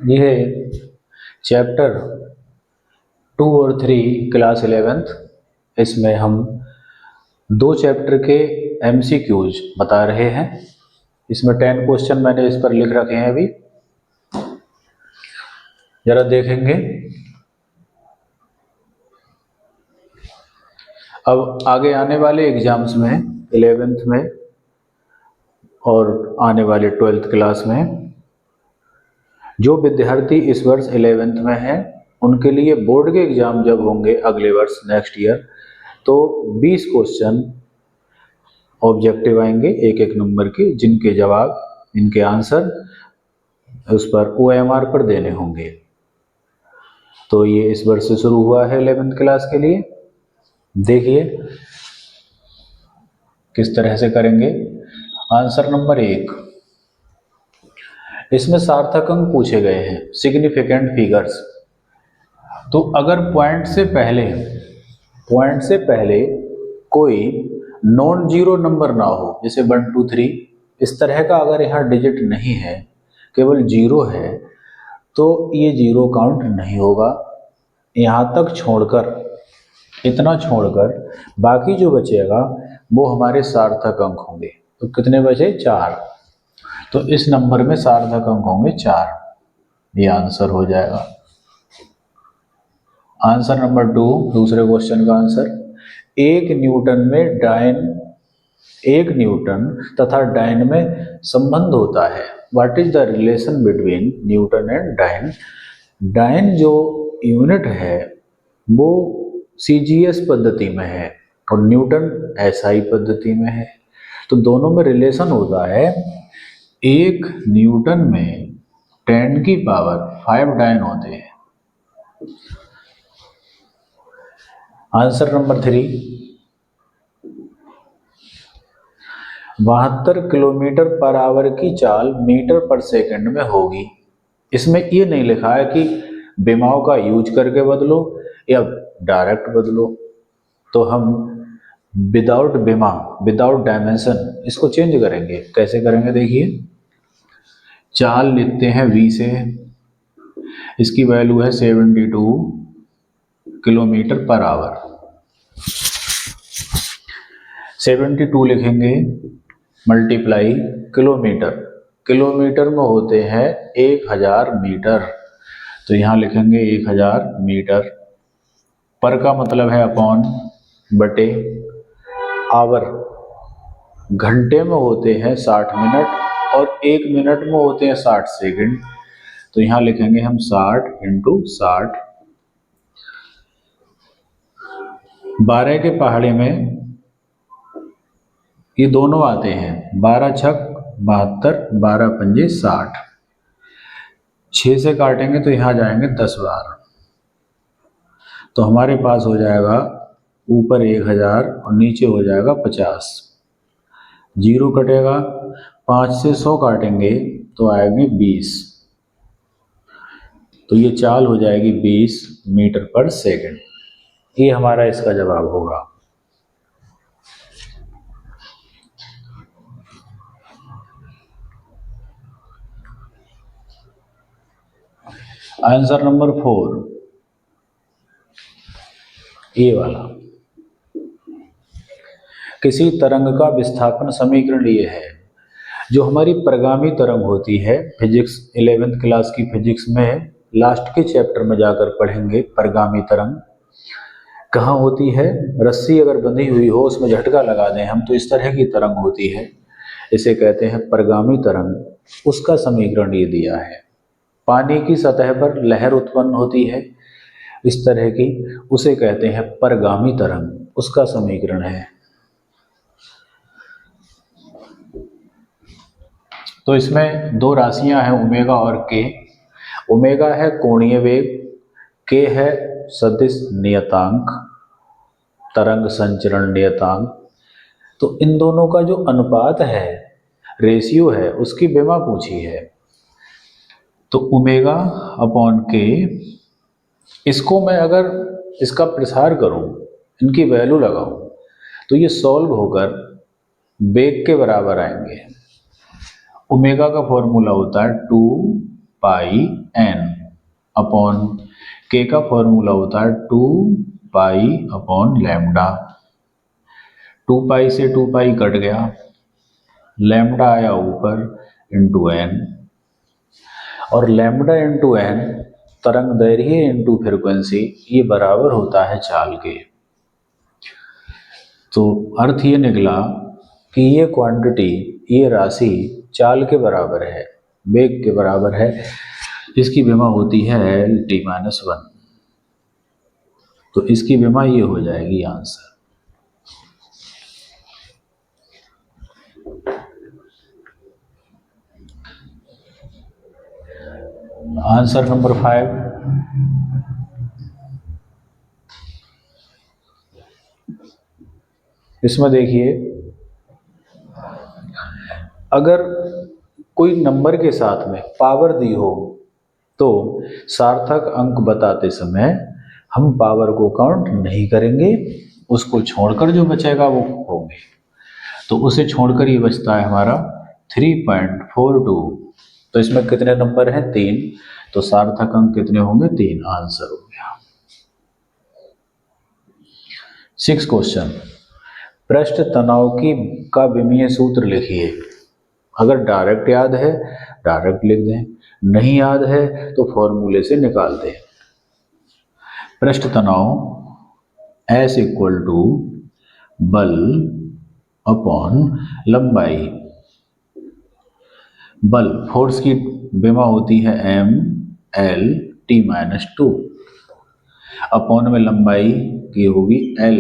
ये है चैप्टर 2 और 3 क्लास 11th। इसमें हम दो चैप्टर के MCQs बता रहे हैं। इसमें 10 क्वेश्चन मैंने इस पर लिख रखे हैं, अभी जरा देखेंगे। अब आगे आने वाले एग्जाम्स में 11th में और आने वाले 12th क्लास में जो विद्यार्थी इस वर्ष 11th में हैं उनके लिए बोर्ड के एग्जाम जब होंगे अगले वर्ष नेक्स्ट ईयर, तो 20 क्वेश्चन ऑब्जेक्टिव आएंगे एक एक नंबर के, जिनके जवाब, इनके आंसर उस पर OMR पर देने होंगे। तो ये इस वर्ष से शुरू हुआ है 11th क्लास के लिए। देखिए किस तरह से करेंगे। आंसर नंबर 1, इसमें सार्थक अंक पूछे गए हैं, सिग्निफिकेंट फिगर्स। तो अगर पॉइंट से पहले कोई नॉन जीरो नंबर ना हो, जैसे 1 2 3 इस तरह का अगर यहाँ डिजिट नहीं है, केवल जीरो है, तो ये जीरो काउंट नहीं होगा। यहाँ तक छोड़कर, इतना छोड़कर बाकी जो बचेगा वो हमारे सार्थक अंक होंगे। तो कितने बचे? 4। तो इस नंबर में सार्थक अंक होंगे 4। ये आंसर हो जाएगा। आंसर नंबर 2, दूसरे क्वेश्चन का आंसर, एक न्यूटन तथा डाइन में संबंध होता है। What is the relation between newton and dyne? Dyne जो यूनिट है वो CGS पद्धति में है और न्यूटन SI पद्धति में है। तो दोनों में रिलेशन होता है। एक न्यूटन में 10 की पावर 5 डाइन होते हैं। Answer number 3, 72 kilometre per hour की चाल मीटर पर सेकंड में होगी। इसमें ये नहीं लिखा है कि बेमाव का यूज करके बदलो या डायरेक्ट बदलो, तो हम विदाउट बेमा, विदाउट डायमेंशन इसको चेंज करेंगे। कैसे करेंगे देखिए। चाल लिखते हैं V से, इसकी वैल्यू है 72 किलोमीटर पर आवर। 72 लिखेंगे मल्टीप्लाई किलोमीटर, किलोमीटर में होते हैं 1000 मीटर, तो यहाँ लिखेंगे 1000 मीटर। पर का मतलब है अपॉन, बटे, आवर घंटे में होते हैं 60 मिनट और 1 मिनट में होते हैं 60 सेकंड, तो यहाँ लिखेंगे हम 60 × 60। 12 के पहाड़े में ये दोनों आते हैं, 12 छक 72, 12 पंजे 60। 6 से काटेंगे तो यहाँ जाएंगे 10 बार, तो हमारे पास हो जाएगा ऊपर 1000 और नीचे हो जाएगा 50। 0 कटेगा, 5 से 100 काटेंगे तो आएंगे 20, तो ये चाल हो जाएगी 20 मीटर पर सेकंड। ये हमारा इसका जवाब होगा। आंसर नंबर 4, ये वाला। किसी तरंग का विस्थापन समीकरण ये है। जो हमारी परगामी तरंग होती है, फिजिक्स 11th क्लास की फिजिक्स में लास्ट के चैप्टर में जाकर पढ़ेंगे। परगामी तरंग कहाँ होती है? रस्सी अगर बंधी हुई हो, उसमें झटका लगा दें हम, तो इस तरह की तरंग होती है, इसे कहते हैं परगामी तरंग। उसका समीकरण ये दिया है। पानी की सतह पर लहर उत्पन्न होती है इस तरह की, उसे कहते हैं परगामी तरंग, उसका समीकरण है। तो इसमें दो राशियां हैं, ओमेगा और के। ओमेगा है कोणीय वेग, के है सदिश नियतांक, तरंग संचरण नियतांक। तो इन दोनों का जो अनुपात है, रेशियो है, उसकी बेमा पूछी है। तो ओमेगा अपॉन के, इसको मैं अगर इसका प्रसार करूं, इनकी वैल्यू लगाऊं, तो ये सॉल्व होकर वेग के बराबर आएंगे। ओमेगा का फॉर्मूला होता है 2 पाई एन अपॉन के का फॉर्मूला होता है 2 पाई अपॉन लैम्डा। 2 पाई से 2 पाई कट गया, लैम्डा आया ऊपर इंटू एन, और लैम्डा इंटू एन तरंग दैर्घ्य इंटू फ्रीक्वेंसी, ये बराबर होता है चाल के। तो अर्थ ये निकला कि ये क्वांटिटी, ये राशि चाल के बराबर है, वेग के बराबर है। इसकी विमा होती है T-1। तो इसकी विमा ये हो जाएगी आंसर। आंसर नंबर 5, इसमें देखिए, अगर कोई नंबर के साथ में पावर दी हो तो सार्थक अंक बताते समय हम पावर को काउंट नहीं करेंगे, उसको छोड़कर जो बचेगा वो होंगे। तो उसे छोड़कर ये बचता है हमारा 3.42। तो इसमें कितने नंबर हैं? 3। तो सार्थक अंक कितने होंगे? 3। आंसर हो गया। 6 क्वेश्चन, पृष्ठ तनाव की का विमीय सूत्र लिखिए। अगर डायरेक्ट याद है डायरेक्ट लिख दें, नहीं याद है तो फॉर्मूले से निकाल दें। पृष्ठ तनाव S इक्वल टू बल अपॉन लंबाई। बल, फोर्स की विमा होती है ML/T-2 अपॉन में लंबाई की होगी L,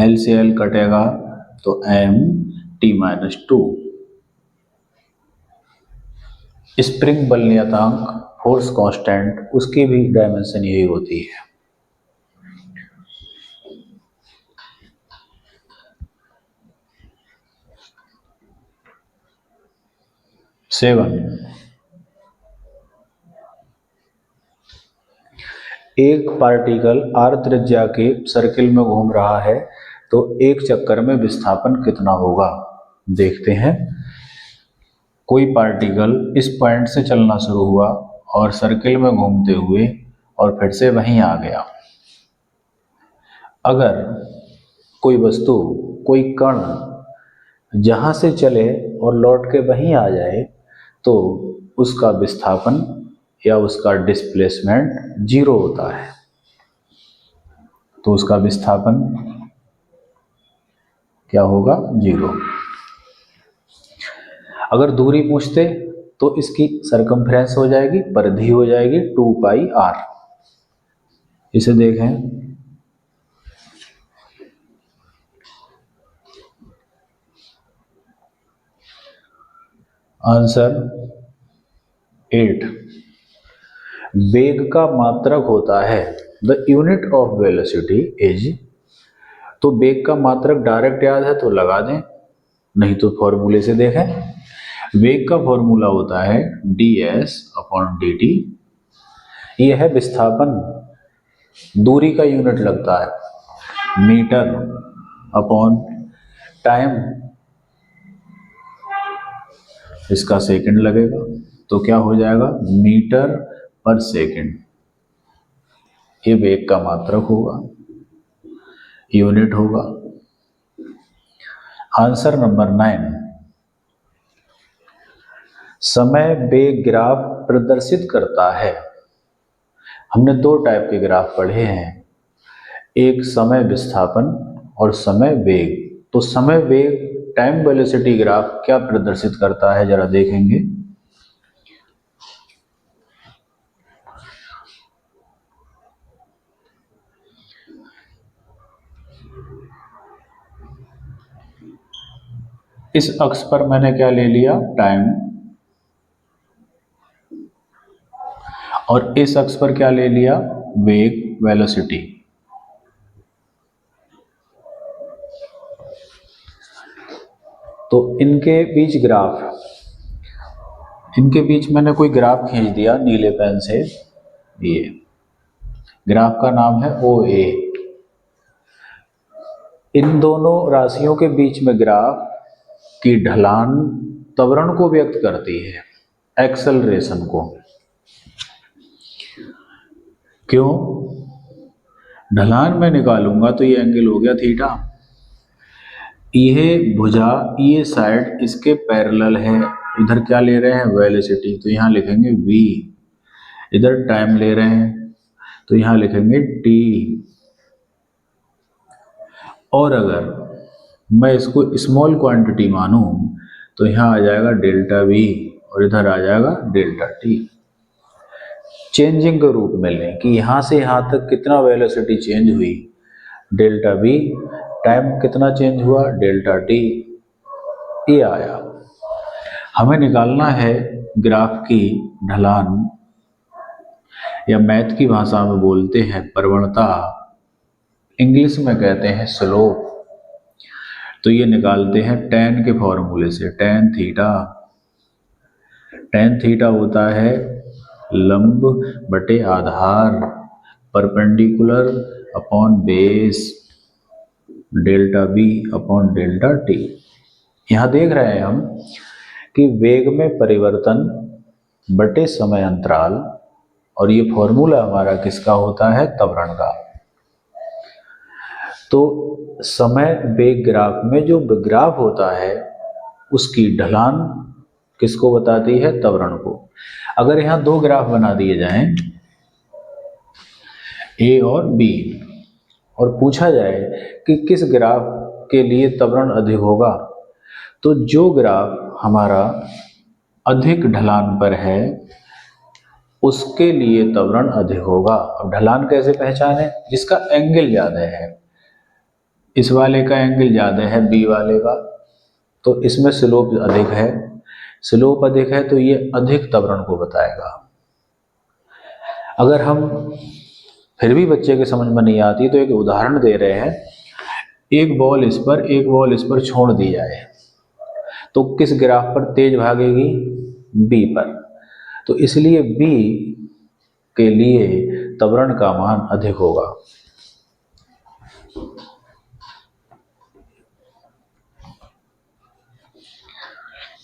L से L कटेगा तो M/T-2। स्प्रिंग बल नियतांक, फोर्स कांस्टेंट, उसकी भी डायमेंशन यही होती है। सेवन, एक पार्टिकल r त्रिज्या के सर्किल में घूम रहा है तो एक चक्कर में विस्थापन कितना होगा? देखते हैं। कोई पार्टिकल इस पॉइंट से चलना शुरू हुआ और सर्किल में घूमते हुए और फिर से वहीं आ गया। अगर कोई वस्तु, कोई कण जहां से चले और लौट के वहीं आ जाए तो उसका विस्थापन या उसका डिस्प्लेसमेंट 0 होता है। तो उसका विस्थापन क्या होगा? 0। अगर दूरी पूछते तो इसकी सरकमफ्रेंस हो जाएगी, परिधि हो जाएगी 2 पाई r। इसे देखें, आंसर 8। वेग का मात्रक होता है, the unit of velocity is. तो वेग का मात्रक डायरेक्ट याद है तो लगा दें, नहीं तो फॉर्मूले से देखें। वेग का फॉर्मूला होता है ds/dt। यह है विस्थापन, दूरी का यूनिट लगता है मीटर अपॉन टाइम, इसका सेकंड लगेगा तो क्या हो जाएगा? मीटर पर सेकंड। ये वेग का मात्रक होगा, यूनिट होगा। आंसर नंबर 9, समय वेग ग्राफ प्रदर्शित करता है। हमने 2 टाइप के ग्राफ पढ़े हैं, एक समय विस्थापन और समय वेग। तो समय वेग टाइम वेलोसिटी ग्राफ क्या प्रदर्शित करता है जरा देखेंगे। इस अक्ष पर मैंने क्या ले लिया? टाइम, और इस अक्ष पर क्या ले लिया? वेग, वेलोसिटी। तो इनके बीच ग्राफ, इनके बीच मैंने कोई ग्राफ खींच दिया नीले पेन से। ये ग्राफ का नाम है OA। इन दोनों राशियों के बीच में ग्राफ की ढलान त्वरण को व्यक्त करती है। एक्सेलरेशन को। क्यों? ढलान में निकालूंगा तो ये एंगल हो गया थीटा, ये भुजा ये साइड इसके पैरेलल है, इधर क्या ले रहे हैं वेलोसिटी, तो यहाँ लिखेंगे v, इधर टाइम ले रहे हैं तो यहाँ लिखेंगे t, और अगर मैं इसको स्मॉल क्वांटिटी मानूं तो यहाँ आ जाएगा डेल्टा v और इधर आ जाएगा डेल्टा t। चेंजिंग के रूप में लें कि यहाँ से यहाँ तक कितना वेलोसिटी चेंज हुई, डेल्टा v, टाइम कितना चेंज हुआ डेल्टा t, ये आया। हमें निकालना है ग्राफ की ढलान, या मैथ की भाषा में बोलते हैं प्रवणता, इंग्लिश में कहते हैं स्लोप। तो ये निकालते हैं tan के फॉर्मूले से, tan थीटा होता है लंब बटे आधार, perpendicular upon base, delta B upon delta T. यहाँ देख रहे हैं हम कि वेग में परिवर्तन बटे समय अंतराल, और ये फॉर्मूला हमारा किसका होता है, त्वरण का। तो समय वेग ग्राफ में जो ग्राफ होता है उसकी ढलान किसको बताती है, त्वरण को। अगर यहाँ दो ग्राफ बना दिए जाएं ए और बी, और पूछा जाए कि किस ग्राफ के लिए त्वरण अधिक होगा, तो जो ग्राफ हमारा अधिक ढलान पर है उसके लिए त्वरण अधिक होगा। अब ढलान कैसे पहचाने, जिसका एंगल ज़्यादा है, इस वाले का एंगल ज़्यादा है बी वाले का, तो इसमें स्लोप अधिक है, स्लोप अधिक है तो ये अधिक त्वरण को बताएगा। अगर हम फिर भी बच्चे के समझ में नहीं आती तो एक उदाहरण दे रहे हैं, एक बॉल इस पर छोड़ दी जाए तो किस ग्राफ पर तेज भागेगी, बी पर, तो इसलिए बी के लिए त्वरण का मान अधिक होगा।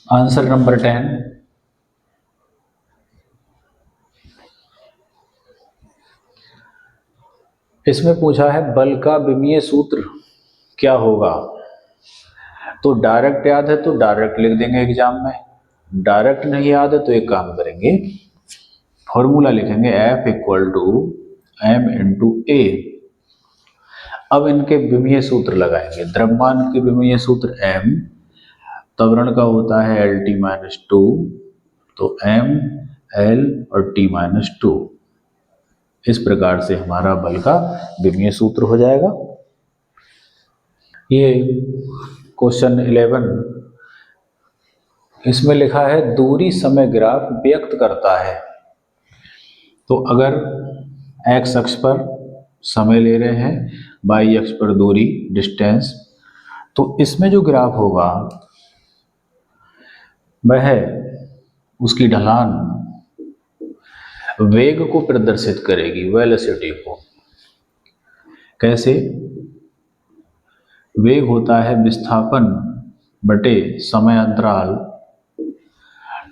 आंसर नंबर 10, इसमें पूछा है बल का विमीय सूत्र क्या होगा। तो डायरेक्ट याद है तो डायरेक्ट लिख देंगे एग्जाम में, डायरेक्ट नहीं याद है तो एक काम करेंगे, फॉर्मूला लिखेंगे F equal to m into A. अब इनके विमीय सूत्र लगाएंगे, द्रव्यमान के विमीय सूत्र m, त्वरण का होता है LT माइनस 2, तो m L और T माइनस 2। इस प्रकार से हमारा बल का विमीय सूत्र हो जाएगा। ये क्वेश्चन 11, इसमें लिखा है दूरी समय ग्राफ व्यक्त करता है। तो अगर x अक्ष पर समय ले रहे हैं, y अक्ष पर दूरी डिस्टेंस, तो इसमें जो ग्राफ होगा वह उसकी ढलान वेग को प्रदर्शित करेगी, वेलोसिटी को। कैसे? वेग होता है विस्थापन बटे समय अंतराल।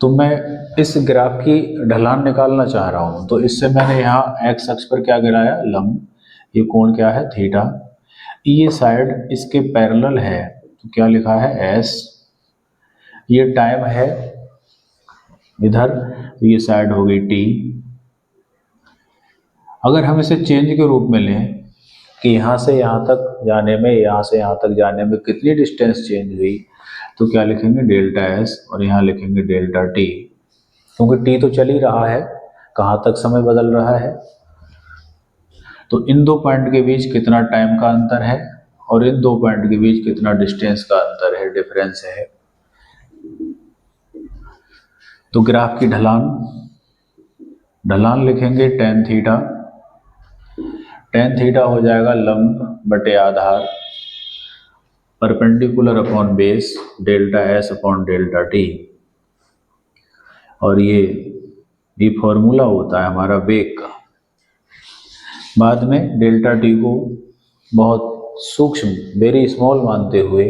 तो मैं इस ग्राफ की ढलान निकालना चाह रहा हूं, तो इससे मैंने यहाँ x अक्ष पर क्या गिराया, लंब, ये कोण क्या है, थीटा, ये साइड इसके पैरेलल है तो क्या लिखा है s, ये टाइम है इधर, तो ये साइड हो गई t। अगर हम इसे चेंज के रूप में लें कि यहाँ से यहाँ तक जाने में, यहाँ से यहाँ तक जाने में कितनी डिस्टेंस चेंज हुई, तो क्या लिखेंगे डेल्टा s, और यहाँ लिखेंगे डेल्टा t, क्योंकि t तो चल ही रहा है, कहाँ तक समय बदल रहा है। तो इन दो पॉइंट के बीच कितना टाइम का अंतर है और इन दो पॉइंट के बीच कितना डिस्टेंस का अंतर है, डिफरेंस है। तो ग्राफ की ढलान लिखेंगे tan थीटा, tan थीटा हो जाएगा लंब बटे आधार, perpendicular upon base, delta s upon delta t, और ये फॉर्मूला होता है हमारा वेग का। बाद में डेल्टा t को बहुत सूक्ष्म, वेरी स्मॉल मानते हुए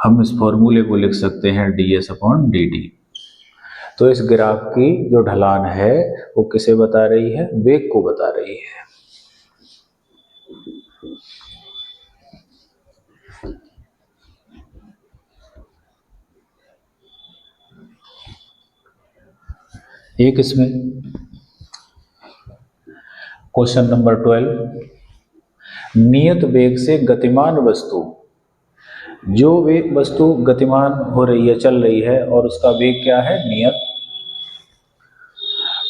हम इस फॉर्मूले को लिख सकते हैं ds अपॉन dt। तो इस ग्राफ की जो ढलान है वो किसे बता रही है? वेग को बता रही है। एक इसमें क्वेश्चन नंबर 12, नियत वेग से गतिमान वस्तु, जो वेग वस्तु गतिमान हो रही है, चल रही है, और उसका वेग क्या है? नियत,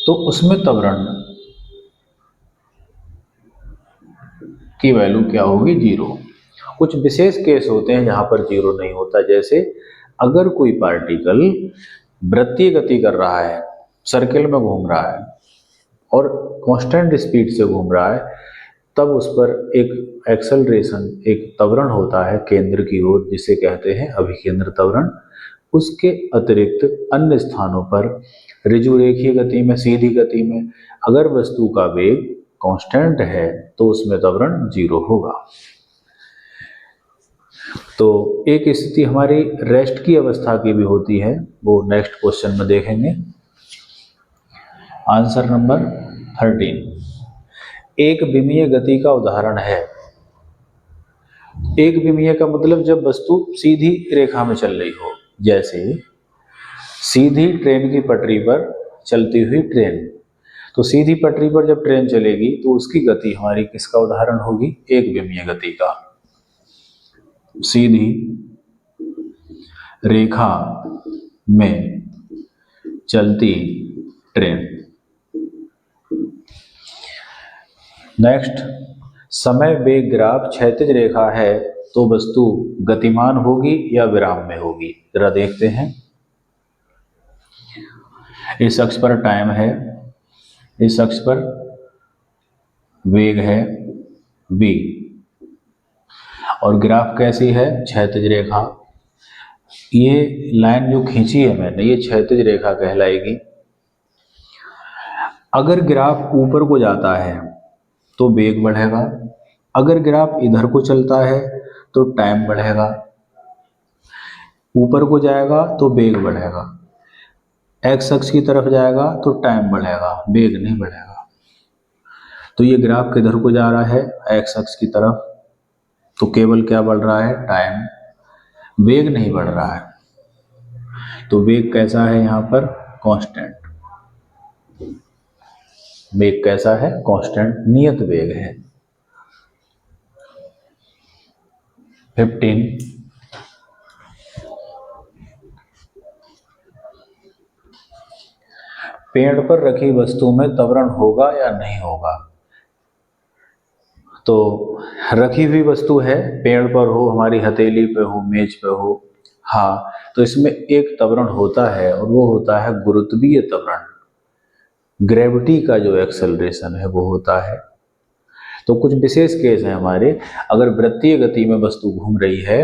तो उसमें त्वरण की वैल्यू क्या होगी? 0। कुछ विशेष केस होते हैं जहां पर 0 नहीं होता, जैसे अगर कोई पार्टिकल वृत्तीय गति कर रहा है, सर्किल में घूम रहा है और कांस्टेंट स्पीड से घूम रहा है, तब उस पर एक एक्सेलरेशन, एक त्वरण होता है केंद्र की ओर, जिसे कहते हैं अभिकेंद्र त्वरण। उसके अतिरिक्त अन्य स्थानों पर ऋजु रेखीय गति में, सीधी गति में, अगर वस्तु का वेग कांस्टेंट है तो उसमें त्वरण 0 होगा। तो एक स्थिति हमारी रेस्ट की अवस्था की भी होती है, वो नेक्स्ट क्वेश्चन में देखेंगे। आंसर नंबर 13, एक विमीय गति का उदाहरण है। एक विमीय का मतलब जब वस्तु सीधी रेखा में चल रही हो, जैसे सीधी ट्रेन की पटरी पर चलती हुई ट्रेन। तो सीधी पटरी पर जब ट्रेन चलेगी तो उसकी गति हमारी किसका उदाहरण होगी? एक विमीय गति का। सीधी रेखा में चलती ट्रेन। नेक्स्ट, समय वेग ग्राफ क्षैतिज रेखा है तो वस्तु गतिमान होगी या विराम में होगी? जरा देखते हैं। इस अक्ष पर टाइम है, इस अक्ष पर वेग है v, और ग्राफ कैसी है? क्षैतिज रेखा। ये लाइन जो खींची है मैंने, ये क्षैतिज रेखा कहलाएगी। अगर ग्राफ ऊपर को जाता है तो वेग बढ़ेगा, अगर ग्राफ इधर को चलता है तो टाइम बढ़ेगा। ऊपर को जाएगा तो वेग बढ़ेगा, एक्स अक्ष की तरफ जाएगा तो टाइम बढ़ेगा, वेग नहीं बढ़ेगा। तो ये ग्राफ किधर को जा रहा है? एक्स अक्ष की तरफ, तो केवल क्या बढ़ रहा है? टाइम, वेग नहीं बढ़ रहा है। तो वेग कैसा है यहाँ पर? कांस्टेंट। वेग कैसा है? कांस्टेंट, नियत वेग है। 15, पेड़ पर रखी वस्तु में त्वरण होगा या नहीं होगा? तो रखी हुई वस्तु है, पेड़ पर हो, हमारी हथेली पे हो, मेज पे हो, हाँ, तो इसमें एक त्वरण होता है और वो होता है गुरुत्वीय त्वरण। ग्रेविटी का जो एक्सेलरेशन है वो होता है। तो कुछ विशेष केस हैं हमारे, अगर वृत्तीय गति में वस्तु घूम रही है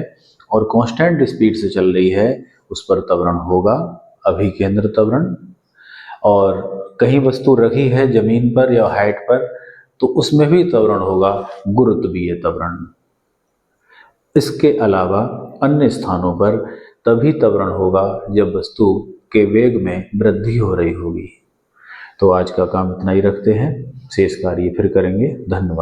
और कांस्टेंट स्पीड से चल रही है, उस पर त्वरण होगा अभिकेंद्र त्वरण। और कहीं वस्तु रखी है जमीन पर या हाइट पर, तो उसमें भी त्वरण होगा गुरुत्वीय त्वरण। इसके अलावा अन्य स्थानों पर तभी त्वरण होगा जब वस्तु के वेग में वृद्धि हो रही होगी। तो आज का काम इतना ही रखते हैं, शेष कार्य फिर करेंगे। धन्यवाद।